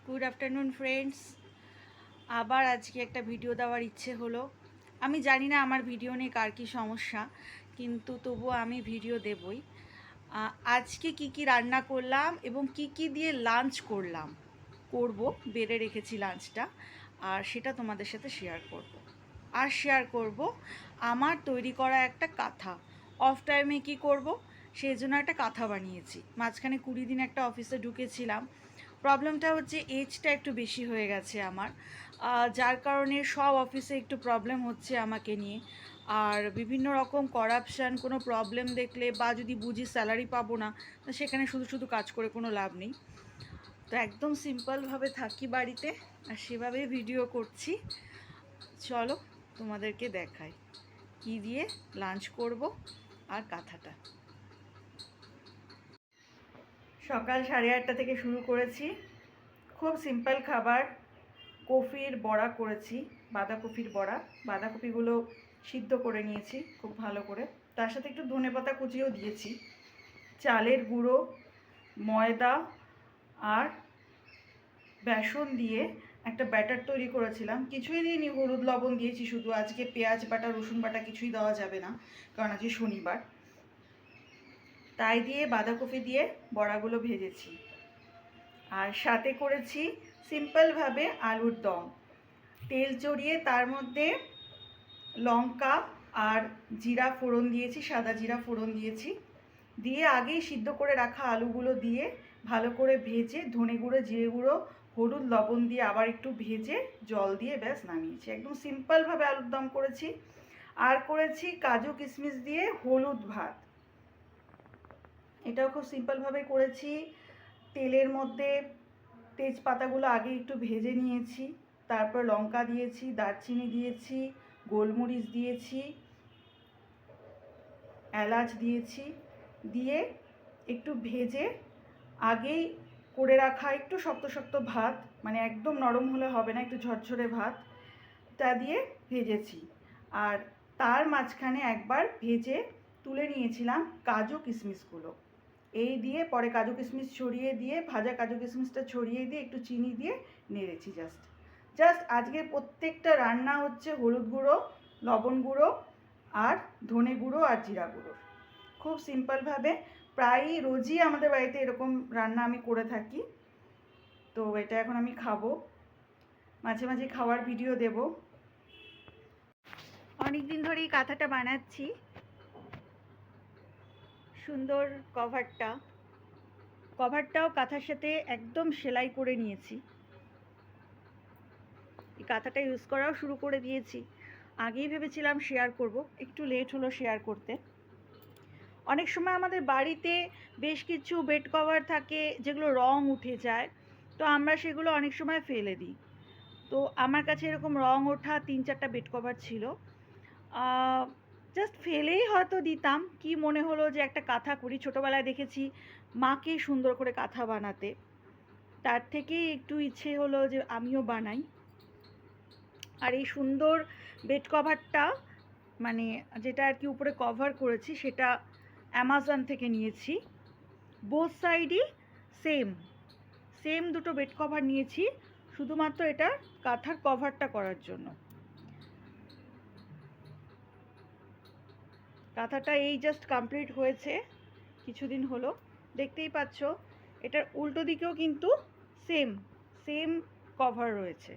Good afternoon friends. আবার আজকে একটা ভিডিও দেওয়ার ইচ্ছে হলো। আমি জানি না আমার ভিডিও নিয়ে কার কী সমস্যা, কিন্তু তবুও আমি ভিডিও দেবই। আজকে কি কি রান্না করলাম এবং কি কি দিয়ে লাঞ্চ করব বেড়ে রেখেছি লাঞ্চটা, আর সেটা তোমাদের সাথে শেয়ার করব আমার তৈরি করা একটা কাঁথা। অফ টাইমে কি করব, সেই জন্য একটা কাঁথা বানিয়েছি। মাঝখানে 20 দিন একটা অফিসে ঢুকেছিলাম। প্রবলেমটা হচ্ছে এজটা একটু বেশি হয়ে গেছে আমার, যার কারণে সব অফিসে একটু প্রবলেম হচ্ছে আমাকে নিয়ে। আর বিভিন্ন রকম করাপশান, কোনো প্রবলেম দেখলে বা যদি বুঝি স্যালারি পাবো না, তো সেখানে শুধু শুধু কাজ করে কোনো লাভ নেই। তো একদম সিম্পলভাবে থাকি বাড়িতে, আর সেভাবেই ভিডিও করছি। চলো তোমাদেরকে দেখাই কি দিয়ে লাঞ্চ করব আর কাঁথাটা। সকাল 8:30 থেকে শুরু করেছি। খুব সিম্পল খাবার, কফির বড়া করেছি, বাঁধাকপির বড়া। বাঁধাকপিগুলো সিদ্ধ করে নিয়েছি খুব ভালো করে, তার সাথে একটু ধনেপাতা কুচিও দিয়েছি। চালের গুঁড়ো, ময়দা আর বেসন দিয়ে একটা ব্যাটার তৈরি করেছিলাম। কিছুই দিইনি, হলুদ লবণ দিয়েছি শুধু। আজকে পেঁয়াজ বাটা, রসুন বাটা কিছুই দেওয়া যাবে না, কারণ আজকে শনিবার। তাই দিয়ে বাঁধাকপি দিয়ে বড়াগুলো ভেজেছি। আর সাথে করেছি সিম্পলভাবে আলুর দম। তেল চড়িয়ে তার মধ্যে লঙ্কা আর জিরা ফোড়ন দিয়েছি, সাদা জিরা ফোড়ন দিয়েছি। দিয়ে আগেই সিদ্ধ করে রাখা আলুগুলো দিয়ে ভালো করে ভেজে ধনে গুঁড়ো, জিরে গুঁড়ো, হলুদ লবণ দিয়ে আবার একটু ভেজে জল দিয়ে ব্যাস নামিয়েছি। একদম সিম্পলভাবে আলুর দম করেছি। আর করেছি কাজু কিশমিশ দিয়ে হলুদ ভাত। এটাও খুব সিম্পলভাবে করেছি। তেলের মধ্যে তেজপাতাগুলো আগে একটু ভেজে নিয়েছি, তারপর লঙ্কা দিয়েছি, দারচিনি দিয়েছি, গোলমরিচ দিয়েছি, এলাচ দিয়েছি। দিয়ে একটু ভেজে আগেই করে রাখা একটু শক্ত শক্ত ভাত, মানে একদম নরম হলে হবে না, একটু ঝরঝরে ভাত, তা দিয়ে ভেজেছি। আর তার মাঝখানে একবার ভেজে তুলে নিয়েছিলাম কাজু কিশমিশগুলো। এই দিয়ে পরে কাজু কিশমিশ ছড়িয়ে দিয়ে, ভাজা কাজু কিশমিশটা ছড়িয়ে দিয়ে একটু চিনি দিয়ে নেড়েছি। জাস্ট আজকের প্রত্যেকটা রান্না হচ্ছে হলুদ গুঁড়ো, লবণ গুঁড়ো আর ধনে গুঁড়ো আর জিরা গুঁড়ো। খুব সিম্পলভাবে প্রায়ই রোজই আমাদের বাড়িতে এরকম রান্না আমি করে থাকি। তো এটা এখন আমি খাবো, মাঝে মাঝে খাওয়ার ভিডিও দেব। অনেক দিন ধরেই কাঁথাটা বানাচ্ছি। সুন্দর কভারটাও কাঁথার সাথে একদম সেলাই করে নিয়েছি। এই কাঁথাটা ইউজ করাও শুরু করে দিয়েছি। আগেই ভেবেছিলাম শেয়ার করব, একটু লেট হলো শেয়ার করতে। অনেক সময় আমাদের বাড়িতে বেশ কিছু বেড কভার থাকে যেগুলো রং উঠে যায়, তো আমরা সেগুলো অনেক সময় ফেলে দিই। তো আমার কাছে এরকম রং ওঠা 3-4টা বেড কভার ছিল। জাস্ট ফেলেই হয়তো দিতাম, কি মনে হলো যে একটা কাঁথা করি। ছোটোবেলায় দেখেছি মাকে সুন্দর করে কাঁথা বানাতে, তার থেকেই একটু ইচ্ছে হলো যে আমিও বানাই। আর এই সুন্দর বেড কভারটা, মানে যেটা আর কি উপরে কভার করেছি, সেটা অ্যামাজন থেকে নিয়েছি। বোথ সাইডই সেম দুটো বেড কভার নিয়েছি, শুধুমাত্র এটা কাঁথার কভারটা করার জন্য। কাঁথাটা এই জাস্ট কমপ্লিট হয়েছে, কিছুদিন হলো। দেখতেই পাচ্ছ এটার উল্টো দিকেও কিন্তু সেম কভার রয়েছে।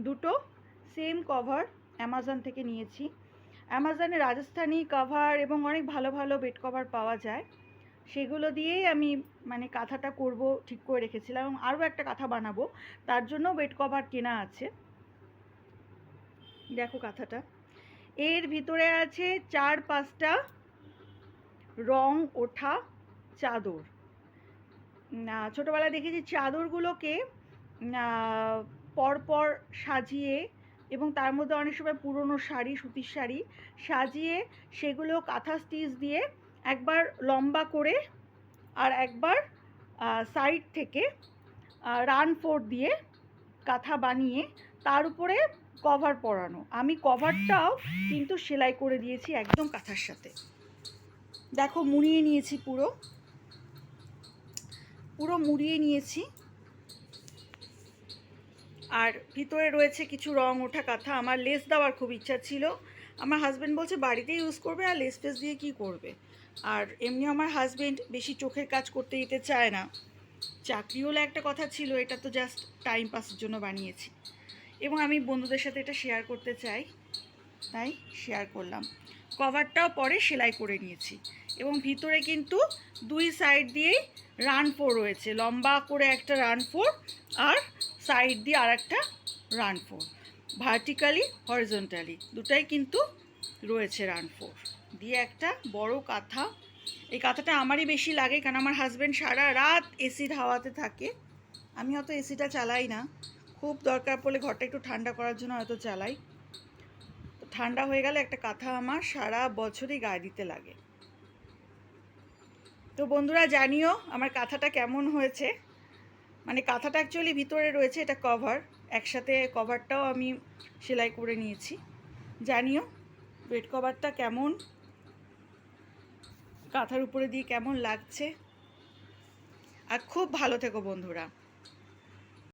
দুটো সেম কভার অ্যামাজন থেকে নিয়েছি। অ্যামাজনে রাজস্থানি কভার এবং অনেক ভালো ভালো বেড কভার পাওয়া যায়, সেগুলো দিয়েই আমি মানে কাঁথাটা করব ঠিক করে রেখেছিলাম। এবং আরও একটা কাঁথা বানাবো, তার জন্য বেড কভার কেনা আছে। দেখো কাঁথাটা, এর ভিতরে আছে 4-5টা রং ওঠা চাদর। ছোটোবেলায় দেখেছি চাদরগুলোকে পরপর সাজিয়ে, এবং তার মধ্যে অনেক সময় পুরনো শাড়ি, সুতির শাড়ি সাজিয়ে সেগুলো কাঁথা স্টিচ দিয়ে একবার লম্বা করে আর একবার সাইড থেকে রান ফোর্ড দিয়ে কাঁথা বানিয়ে তার উপরে কভার পরানো। আমি কভারটাও কিন্তু সেলাই করে দিয়েছি একদম কাঁথার সাথে। দেখো মুড়িয়ে নিয়েছি, পুরো মুড়িয়ে নিয়েছি। আর ভিতরে রয়েছে কিছু রং ওঠা কাঁথা। আমার লেস দেওয়ার খুব ইচ্ছা ছিল। আমার হাজব্যান্ড বলছে বাড়িতে ইউজ করবে, আর লেস টেস দিয়ে কী করবে। আর এমনি আমার হাজব্যান্ড বেশি চোখের কাজ করতে দিতে চায় না। চাকরি হলে একটা কথা ছিল, এটা তো জাস্ট টাইম পাসের জন্য বানিয়েছি, এবং আমি বন্ধুদের সাথে এটা শেয়ার করতে চাই, তাই শেয়ার করলাম। কভারটাও পরে সেলাই করে নিয়েছি, এবং ভিতরে কিন্তু দুই সাইড দিয়েই রান 4 রয়েছে, লম্বা করে একটা রান 4 আর সাইড দিয়ে আর একটা রান 4, ভার্টিক্যালি হরিজন্টালি দুটাই কিন্তু রয়েছে রান 4 দিয়ে একটা বড় কাঁথা। এই কাঁথাটা আমারই বেশি লাগে, কারণ আমার হাজব্যান্ড সারা রাত এসির হাওয়াতে থাকে। আমি হয়তো এসিটা চালাই না, খুব দরকার পড়লে ঘরটা একটু ঠান্ডা করার জন্য হয়তো চালাই। ঠান্ডা হয়ে গেলে একটা কাঁথা আমার সারা বছরই গায়ে দিতে লাগে। তো বন্ধুরা জানিও আমার কাঁথাটা কেমন হয়েছে। মানে কাঁথাটা অ্যাকচুয়ালি ভিতরে রয়েছে, এটা কভার, একসাথে কভারটাও আমি সেলাই করে নিয়েছি। জানিও বেড কভারটা কেমন, কাঁথার উপরে দিয়ে কেমন লাগছে। আর খুব ভালো থেকো বন্ধুরা।